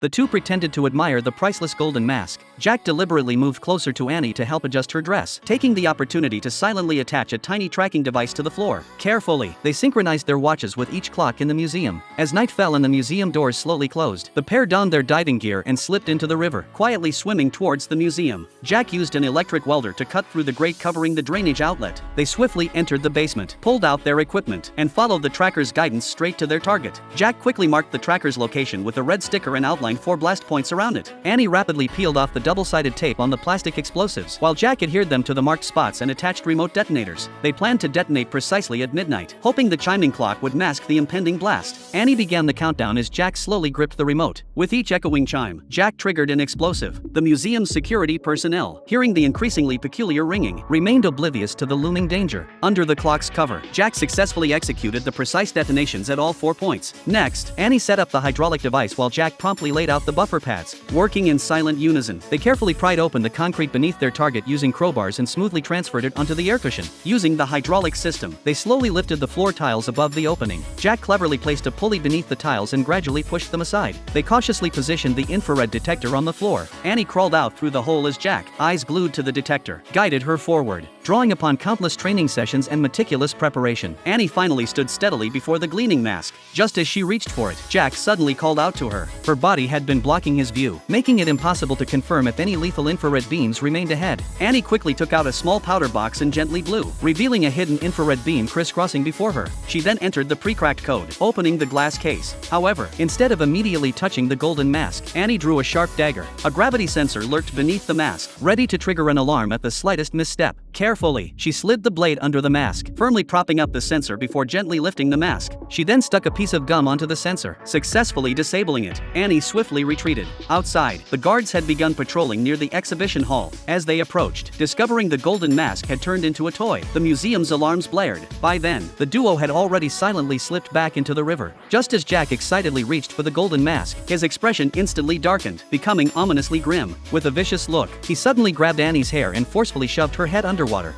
The two pretended to admire the priceless golden mask. Jack deliberately moved closer to Annie to help adjust her dress, taking the opportunity to silently attach a tiny tracking device to the floor. Carefully, they synchronized their watches with each clock in the museum. As night fell and the museum doors slowly closed, the pair donned their diving gear and slipped into the river, quietly swimming towards the museum. Jack used an electric welder to cut through the grate covering the drainage outlet. They swiftly entered the basement, pulled out their equipment, and followed the tracker's guidance straight to their target. Jack quickly marked the tracker's location with a red sticker and outlined 4 blast points around it. Annie rapidly peeled off the double-sided tape on the plastic explosives, while Jack adhered them to the marked spots and attached remote detonators. They planned to detonate precisely at midnight, hoping the chiming clock would mask the impending blast. Annie began the countdown as Jack slowly gripped the remote. With each echoing chime, Jack triggered an explosive. The museum's security personnel, hearing the increasingly peculiar ringing, remained oblivious to the looming danger. Under the clock's cover, Jack successfully executed the precise detonations at all 4 points. Next, Annie set up the hydraulic device while Jack promptly laid out the buffer pads. Working in silent unison, they carefully pried open the concrete beneath their target using crowbars and smoothly transferred it onto the air cushion. Using the hydraulic system, they slowly lifted the floor tiles above the opening. Jack cleverly placed a pulley beneath the tiles and gradually pushed them aside. They cautiously positioned the infrared detector on the floor. Annie crawled out through the hole as Jack, eyes glued to the detector, guided her forward. Drawing upon countless training sessions and meticulous preparation, Annie finally stood steadily before the gleaming mask. Just as she reached for it, Jack suddenly called out to her. Her body had been blocking his view, making it impossible to confirm if any lethal infrared beams remained ahead. Annie quickly took out a small powder box and gently blew, revealing a hidden infrared beam crisscrossing before her. She then entered the pre-cracked code, opening the glass case. However, instead of immediately touching the golden mask, Annie drew a sharp dagger. A gravity sensor lurked beneath the mask, ready to trigger an alarm at the slightest misstep. Carefully, she slid the blade under the mask, firmly propping up the sensor before gently lifting the mask. She then stuck a piece of gum onto the sensor, successfully disabling it. Annie swiftly retreated. Outside, the guards had begun patrolling near the exhibition hall. As they approached, discovering the golden mask had turned into a toy, the museum's alarms blared. By then, the duo had already silently slipped back into the river. Just as Jack excitedly reached for the golden mask, his expression instantly darkened, becoming ominously grim. With a vicious look, he suddenly grabbed Annie's hair and forcefully shoved her head underwater.